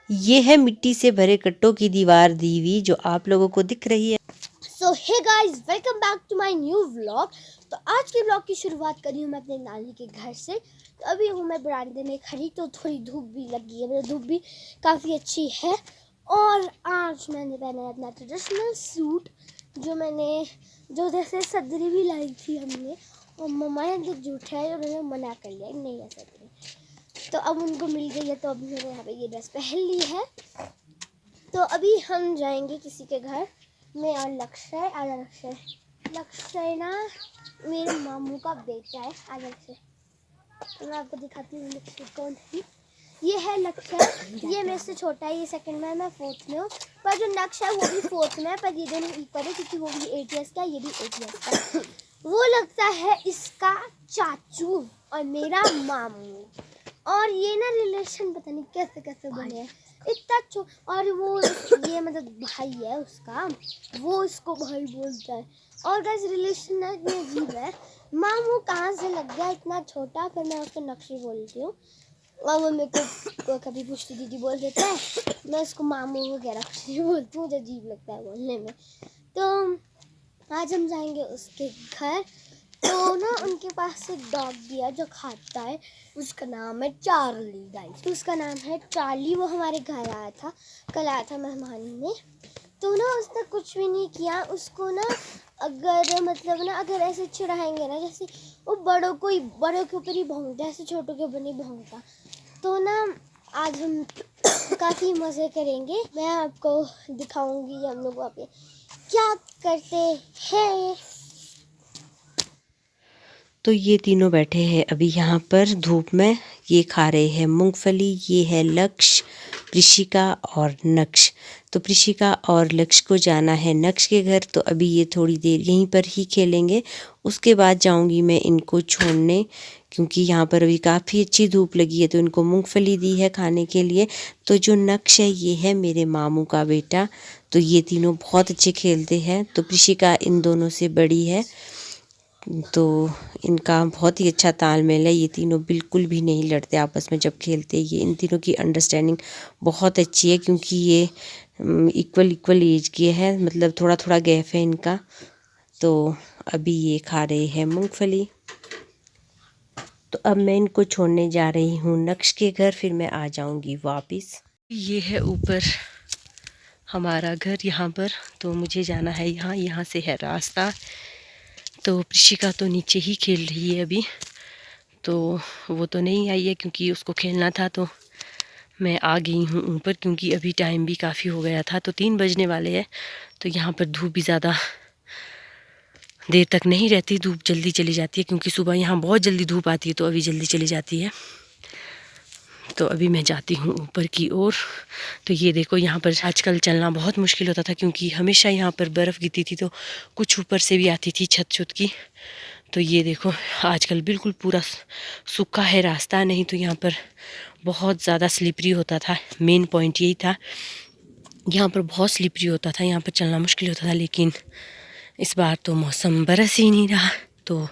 ये है मिट्टी से भरे कट्टों की दीवार दी हुई जो आप लोगों को दिख रही है। So hey guys, welcome back to my new vlog. तो आज के व्लॉग की शुरुआत करी हूँ मैं अपने नानी के घर से। तो अभी हूँ मैं बरामदे में खड़ी, तो थोड़ी धूप भी लगी है, मतलब धूप भी काफ़ी अच्छी है। और आज मैंने पहना है अपना ट्रेडिशनल सूट, जो जैसे सदरी भी लाई थी हमने, और मम्मा ने जो झूठा है उन्होंने मना कर लिया नहीं है सदरी, तो अब उनको मिल गई है, तो अभी मैंने यहाँ पे ये ड्रेस पहन ली है। तो अभी हम जाएंगे किसी के घर में, और लक्ष्य ना मेरे मामू का बेटा है। तो मैं आपको दिखाती हूँ लक्ष्य कौन है। ये है लक्ष्य, ये मेरे से छोटा है, ये सेकंड में है, मैं फोर्थ में हूँ। पर जो नक्शा है वो भी फोर्थ में है, पर ये दोनों इक्वल है क्योंकि वो भी 8 इयर्स का, ये भी 8 इयर्स का। वो लगता है इसका चाचू और मेरा मामू, और ये ना रिलेशन पता नहीं कैसे कैसे बने हैं इतना और वो ये मतलब भाई है उसका, वो इसको भाई बोलता है। और गाइस रिलेशन ना इतनी अजीब है, मामू कहाँ से लग गया इतना छोटा, पर मैं उसको नक्शे बोलती हूँ, और वो मेरे को कभी पुष्टि दीदी बोल देता है, मैं उसको मामू वगैरह कुछ बोलती हूँ, मुझे अजीब लगता है बोलने में। तो आज हम जाएंगे उसके घर। तो ना उनके पास एक डॉग भी है जो खाता है, उसका नाम है चार्ली। गाइस उसका नाम है चार्ली। वो हमारे घर आया था, कल आया था मेहमान में। तो ना उसने कुछ भी नहीं किया उसको ना, अगर मतलब ना अगर ऐसे चिढ़ाएंगे ना, जैसे वो बड़ों के ऊपर ही भौंकता है, ऐसे छोटों के ऊपर नहीं भौंकता। तो ना आज हम काफ़ी मज़े करेंगे, मैं आपको दिखाऊंगी हम लोग वहाँ पे क्या करते हैं। तो ये तीनों बैठे हैं अभी यहाँ पर धूप में, ये खा रहे हैं मूंगफली। ये है लक्ष्य, प्रिशिका और नक्श। तो प्रिशिका और लक्ष्य को जाना है नक्श के घर, तो अभी ये थोड़ी देर यहीं पर ही खेलेंगे। उसके बाद जाऊंगी मैं इनको छोड़ने, क्योंकि यहाँ पर अभी काफ़ी अच्छी धूप लगी है, तो इनको मूंगफली दी है खाने के लिए। तो जो नक्श है ये है मेरे मामू का बेटा। तो ये तीनों बहुत अच्छे खेलते हैं। तो प्रिशिका इन दोनों से बड़ी है, तो इनका बहुत ही अच्छा तालमेल है। ये तीनों बिल्कुल भी नहीं लड़ते आपस में जब खेलते। ये इन तीनों की अंडरस्टैंडिंग बहुत अच्छी है, क्योंकि ये इक्वल एज के हैं, मतलब थोड़ा थोड़ा गैप है इनका। तो अभी ये खा रहे हैं मूंगफली। तो अब मैं इनको छोड़ने जा रही हूँ नक्श के घर, फिर मैं आ जाऊँगी वापस। ये है ऊपर हमारा घर यहाँ पर, तो मुझे जाना है यहाँ से है रास्ता। तो प्रिशिका तो नीचे ही खेल रही है अभी, तो वो तो नहीं आई है क्योंकि उसको खेलना था। तो मैं आ गई हूँ ऊपर, क्योंकि अभी टाइम भी काफ़ी हो गया था, तो 3 बजने वाले हैं। तो यहाँ पर धूप भी ज़्यादा देर तक नहीं रहती, धूप जल्दी चली जाती है, क्योंकि सुबह यहाँ बहुत जल्दी धूप आती है, तो अभी जल्दी चली जाती है। तो अभी मैं जाती हूँ ऊपर की ओर। तो ये देखो यहाँ पर आजकल चलना बहुत मुश्किल होता था, क्योंकि हमेशा यहाँ पर बर्फ़ गिरती थी, तो कुछ ऊपर से भी आती थी छत की। तो ये देखो आजकल बिल्कुल पूरा सूखा है रास्ता, नहीं तो यहाँ पर बहुत ज़्यादा स्लिपरी होता था। मेन पॉइंट यही था, यहाँ पर बहुत स्लिपरी होता था, यहाँ पर चलना मुश्किल होता था। लेकिन इस बार तो मौसम बरस ही नहीं रहा, तो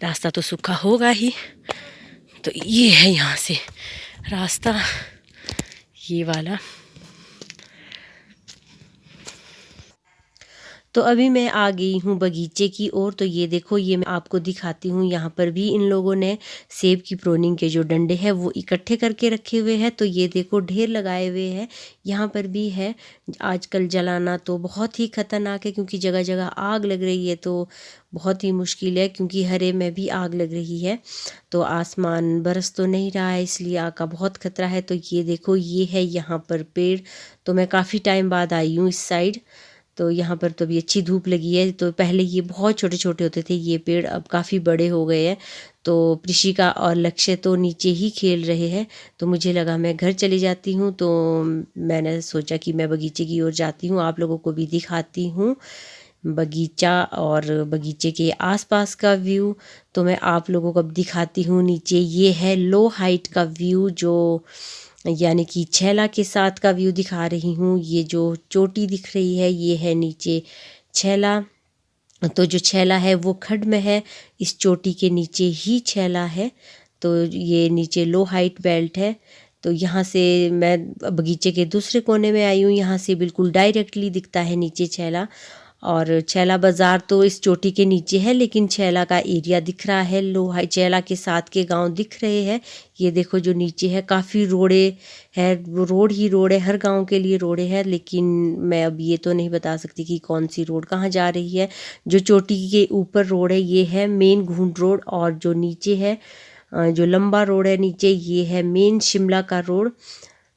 रास्ता तो सूखा होगा ही। तो ये है यहाँ से रास्ता, ये वाला। तो अभी मैं आ गई हूँ बगीचे की ओर। तो ये देखो, ये मैं आपको दिखाती हूँ, यहाँ पर भी इन लोगों ने सेब की प्रोनिंग के जो डंडे हैं वो इकट्ठे करके रखे हुए हैं। तो ये देखो ढेर लगाए हुए हैं, यहाँ पर भी है। आजकल जलाना तो बहुत ही ख़तरनाक है, क्योंकि जगह जगह आग लग रही है, तो बहुत ही मुश्किल है, क्योंकि हरे में भी आग लग रही है। तो आसमान बरस तो नहीं रहा है, इसलिए आग का बहुत खतरा है। तो ये देखो, ये है यहाँ पर पेड़। तो मैं काफ़ी टाइम बाद आई हूँ इस साइड। तो यहाँ पर तो अभी अच्छी धूप लगी है। तो पहले ये बहुत छोटे छोटे होते थे ये पेड़, अब काफ़ी बड़े हो गए हैं। तो प्रिशिका और लक्ष्य तो नीचे ही खेल रहे हैं। तो मुझे लगा मैं घर चली जाती हूँ, तो मैंने सोचा कि मैं बगीचे की ओर जाती हूँ, आप लोगों को भी दिखाती हूँ बगीचा और बगीचे के आसपास का व्यू। तो मैं आप लोगों को अब दिखाती हूँ नीचे। ये है लो हाइट का व्यू, जो यानी कि छैला के साथ का व्यू दिखा रही हूँ। ये जो चोटी दिख रही है ये है नीचे छैला। तो जो छैला है वो खड्ड में है, इस चोटी के नीचे ही छैला है। तो ये नीचे लो हाइट बेल्ट है। तो यहाँ से मैं बगीचे के दूसरे कोने में आई हूँ। यहाँ से बिल्कुल डायरेक्टली दिखता है नीचे छैला, और छैला बाज़ार तो इस चोटी के नीचे है, लेकिन छैला का एरिया दिख रहा है। लोहाई छैला के साथ के गांव दिख रहे हैं। ये देखो जो नीचे है काफ़ी रोडे है, वो रोड ही रोड है, हर गांव के लिए रोडे है, लेकिन मैं अब ये तो नहीं बता सकती कि कौन सी रोड कहाँ जा रही है। जो चोटी के ऊपर रोड है ये है मेन घूंट रोड, और जो नीचे है जो लंबा रोड है नीचे, ये है मेन शिमला का रोड।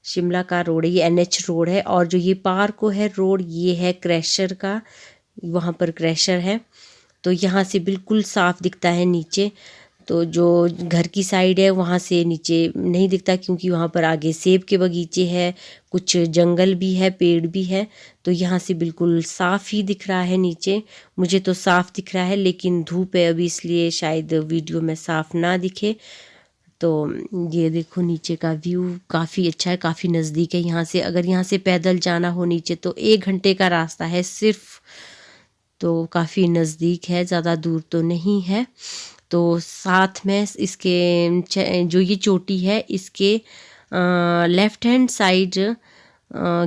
शिमला का रोड है ये, NH रोड है। और जो ये पार को है रोड, ये है क्रैशर का, वहाँ पर क्रैशर है। तो यहाँ से बिल्कुल साफ दिखता है नीचे। तो जो घर की साइड है वहाँ से नीचे नहीं दिखता, क्योंकि वहाँ पर आगे सेब के बगीचे है, कुछ जंगल भी है, पेड़ भी है। तो यहाँ से बिल्कुल साफ़ ही दिख रहा है नीचे। मुझे तो साफ़ दिख रहा है, लेकिन धूप है अभी, इसलिए शायद वीडियो में साफ़ ना दिखे। तो ये देखो नीचे का व्यू काफ़ी अच्छा है, काफ़ी नज़दीक है यहाँ से। अगर यहाँ से पैदल जाना हो नीचे तो 1 घंटे का रास्ता है सिर्फ, तो काफ़ी नज़दीक है, ज़्यादा दूर तो नहीं है। तो साथ में इसके जो ये चोटी है, इसके लेफ़्ट हैंड साइड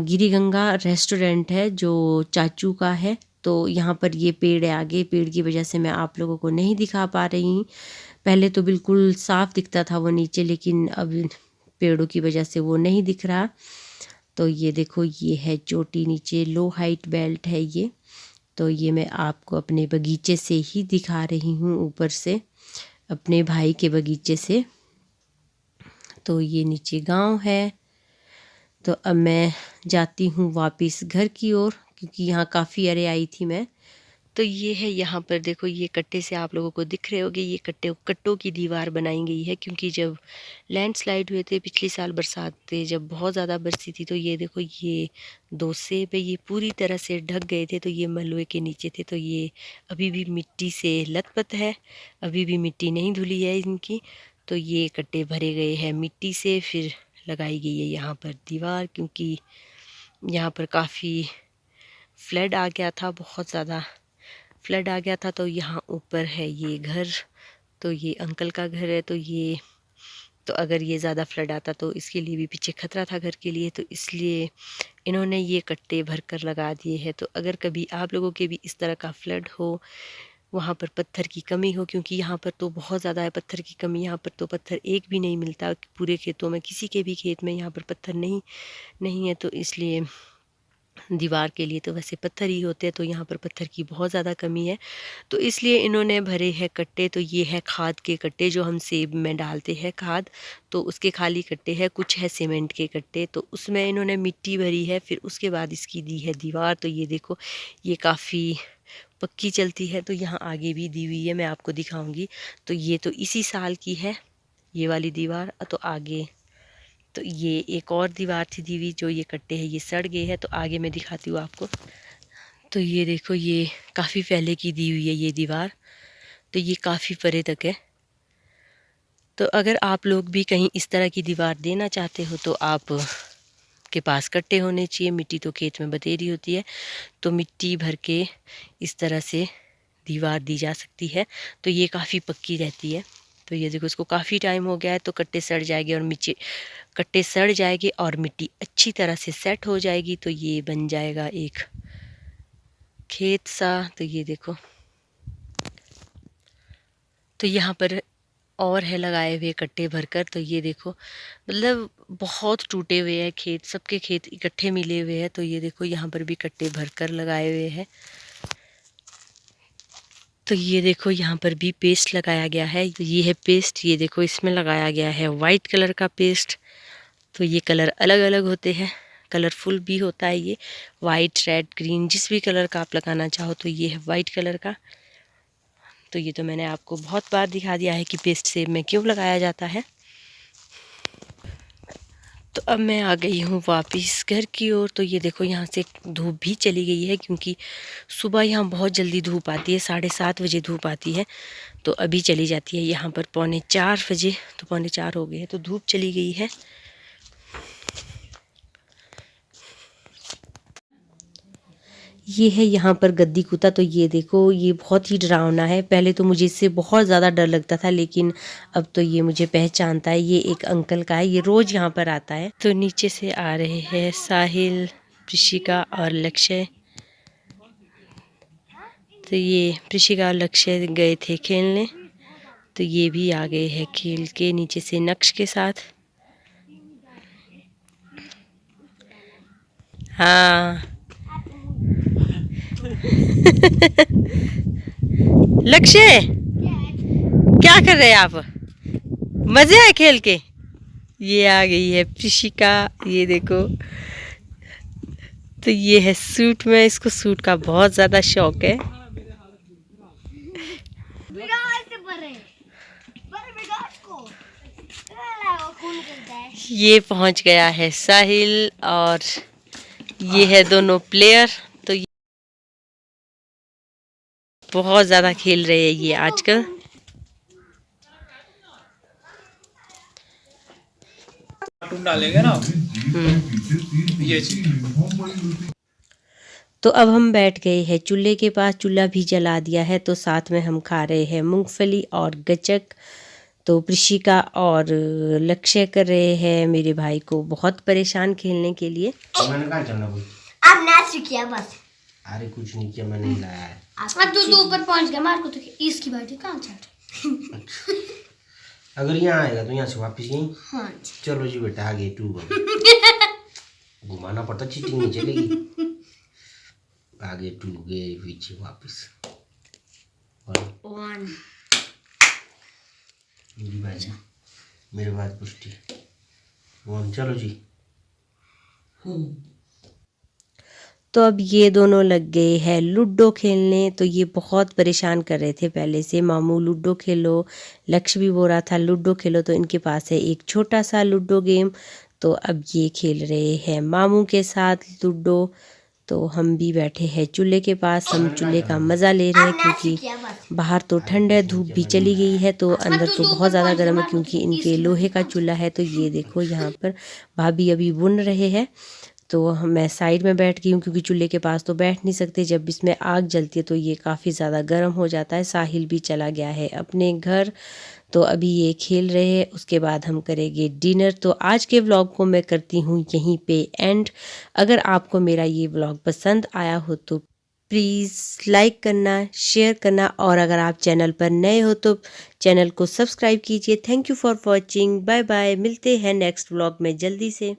गिरिगंगा रेस्टोरेंट है जो चाचू का है। तो यहाँ पर ये पेड़ है आगे, पेड़ की वजह से मैं आप लोगों को नहीं दिखा पा रही। पहले तो बिल्कुल साफ दिखता था वो नीचे, लेकिन अब पेड़ों की वजह से वो नहीं दिख रहा। तो ये देखो ये है चोटी, नीचे लो हाइट बेल्ट है ये। तो ये मैं आपको अपने बगीचे से ही दिखा रही हूँ, ऊपर से अपने भाई के बगीचे से। तो ये नीचे गांव है। तो अब मैं जाती हूँ वापस घर की ओर, क्योंकि यहाँ काफ़ी अरे आई थी मैं। तो ये है, यहाँ पर देखो ये कट्टे से आप लोगों को दिख रहे होंगे, ये कट्टों की दीवार बनाई गई है। क्योंकि जब लैंडस्लाइड हुए थे पिछले साल, बरसात थे जब बहुत ज़्यादा बरसी थी, तो ये देखो ये 2 सेब है, ये पूरी तरह से ढक गए थे। तो ये मलबे के नीचे थे, तो ये अभी भी मिट्टी से लथपथ है, अभी भी मिट्टी नहीं धुली है इनकी। तो ये कट्टे भरे गए हैं मिट्टी से, फिर लगाई गई है यहाँ पर दीवार, क्योंकि यहाँ पर काफ़ी फ्लड आ गया था, बहुत ज़्यादा फ्लड आ गया था। तो यहाँ ऊपर है ये घर, तो ये अंकल का घर है। तो अगर ये ज़्यादा फ्लड आता तो इसके लिए भी पीछे खतरा था घर के लिए, तो इसलिए इन्होंने ये कट्टे भर कर लगा दिए हैं। तो अगर कभी आप लोगों के भी इस तरह का फ्लड हो, वहाँ पर पत्थर की कमी हो, क्योंकि यहाँ पर तो बहुत ज़्यादा है पत्थर की कमी, यहाँ पर तो पत्थर एक भी नहीं मिलता पूरे खेतों में, किसी के भी खेत में यहाँ पर पत्थर नहीं है। तो इसलिए दीवार के लिए तो वैसे पत्थर ही होते हैं, तो यहाँ पर पत्थर की बहुत ज़्यादा कमी है। तो इसलिए इन्होंने भरे हैं कट्टे। तो ये है खाद के कट्टे जो हम सेब में डालते हैं खाद, तो उसके खाली कट्टे हैं। कुछ है सीमेंट के कट्टे, तो उसमें इन्होंने मिट्टी भरी है, फिर उसके बाद इसकी दी है दीवार। तो ये देखो ये काफ़ी पक्की चलती है। तो यहाँ आगे भी दी हुई है, मैं आपको दिखाऊंगी। तो ये तो इसी साल की है ये वाली दीवार। तो आगे तो ये एक और दीवार थी दी हुई, जो ये कट्टे हैं ये सड़ गए हैं। तो आगे मैं दिखाती हूँ आपको। तो ये देखो ये काफ़ी पहले की दी हुई है ये दीवार, तो ये काफ़ी परे तक है। तो अगर आप लोग भी कहीं इस तरह की दीवार देना चाहते हो, तो आप के पास कट्टे होने चाहिए। मिट्टी तो खेत में बतेरी होती है, तो मिट्टी भर के इस तरह से दीवार दी जा सकती है। तो ये काफ़ी पक्की रहती है। तो ये देखो इसको काफ़ी टाइम हो गया है, तो कट्टे सड़ जाएंगे और कट्टे सड़ जाएंगे और मिट्टी अच्छी तरह से सेट हो जाएगी। तो ये बन जाएगा एक खेत सा। तो ये देखो, तो यहाँ पर और है लगाए हुए कट्टे भरकर। तो ये देखो मतलब बहुत टूटे हुए हैं खेत, सबके खेत इकट्ठे मिले हुए हैं। तो ये देखो यहाँ पर भी कट्टे भरकर लगाए हुए हैं। तो ये देखो यहाँ पर भी पेस्ट लगाया गया है। ये है पेस्ट, ये देखो इसमें लगाया गया है वाइट कलर का पेस्ट। तो ये कलर अलग अलग होते हैं, कलरफुल भी होता है ये, वाइट रेड ग्रीन जिस भी कलर का आप लगाना चाहो। तो ये है वाइट कलर का। तो ये तो मैंने आपको बहुत बार दिखा दिया है कि पेस्ट सेब में क्यों लगाया जाता है। तो अब मैं आ गई हूँ वापस घर की ओर। तो ये देखो यहाँ से धूप भी चली गई है, क्योंकि सुबह यहाँ बहुत जल्दी धूप आती है, 7:30 बजे धूप आती है। तो अभी चली जाती है यहाँ पर 3:45 बजे। तो 3:45 हो गए हैं, तो धूप चली गई है। ये है यहाँ पर गद्दी कुत्ता। तो ये देखो, ये बहुत ही डरावना है। पहले तो मुझे इससे बहुत ज़्यादा डर लगता था, लेकिन अब तो ये मुझे पहचानता है। ये एक अंकल का है, ये रोज़ यहाँ पर आता है। तो नीचे से आ रहे हैं साहिल, प्रिशिका और लक्ष्य। तो ये प्रिशिका और लक्ष्य गए थे खेलने, तो ये भी आ गए हैं खेल के नीचे से नक्श के साथ। हाँ लक्ष्य, क्या कर रहे हैं आप? मजे आए खेल के? ये आ गई है प्रिशिका, ये देखो। तो ये है सूट में, इसको सूट का बहुत ज़्यादा शौक है। ये पहुंच गया है साहिल और ये है दोनों प्लेयर। तो ये बहुत ज़्यादा खेल रहे हैं ये आजकल। डालेंगे ना ये तो अब हम बैठ गए हैं चूल्हे के पास, चूल्हा भी जला दिया है। तो साथ में हम खा रहे हैं मूंगफली और गचक। तो प्रिशिका और लक्ष्य कर रहे हैं मेरे भाई को बहुत परेशान खेलने के लिए। मैंने कहा चलना कोई। अब नाच किया बस। अरे कुछ नहीं किया, मैंने ही लाया है। तू तो ऊपर पहुंच गया, मार को तो इसकी बाटी कहाँ चढ़। अगर यहाँ आएगा तो यहाँ से वापस यहीं। हाँ चलो जी बेटा, आगे 2 घुमाना पड़ता, चीटिंग नहीं चलेगी। आगे 2 गए, पीछे वापस 1। मेरे बाद पुष्टि 1। चलो जी। तो अब ये दोनों लग गए हैं लूडो खेलने। तो ये बहुत परेशान कर रहे थे पहले से, मामू लूडो खेलो, लक्ष्य भी बोल रहा था लूडो खेलो। तो इनके पास है एक छोटा सा लूडो गेम। तो अब ये खेल रहे हैं मामू के साथ लूडो। तो हम भी बैठे हैं चूल्हे के पास, हम चूल्हे का मज़ा ले रहे हैं क्योंकि बाहर तो ठंड है, धूप भी चली गई है। तो अंदर तो बहुत ज़्यादा गर्म है क्योंकि इनके लोहे का चूल्हा है। तो ये देखो यहाँ पर भाभी अभी बुन रहे हैं। तो मैं साइड में बैठ गई हूँ क्योंकि चूल्हे के पास तो बैठ नहीं सकते, जब इसमें आग जलती है तो ये काफ़ी ज़्यादा गर्म हो जाता है। साहिल भी चला गया है अपने घर। तो अभी ये खेल रहे हैं, उसके बाद हम करेंगे डिनर। तो आज के व्लॉग को मैं करती हूँ यहीं पे एंड। अगर आपको मेरा ये व्लॉग पसंद आया हो तो प्लीज़ लाइक करना, शेयर करना, और अगर आप चैनल पर नए हो तो चैनल को सब्सक्राइब कीजिए। Thank you for watching, bye bye. मिलते हैं नेक्स्ट व्लॉग में जल्दी से।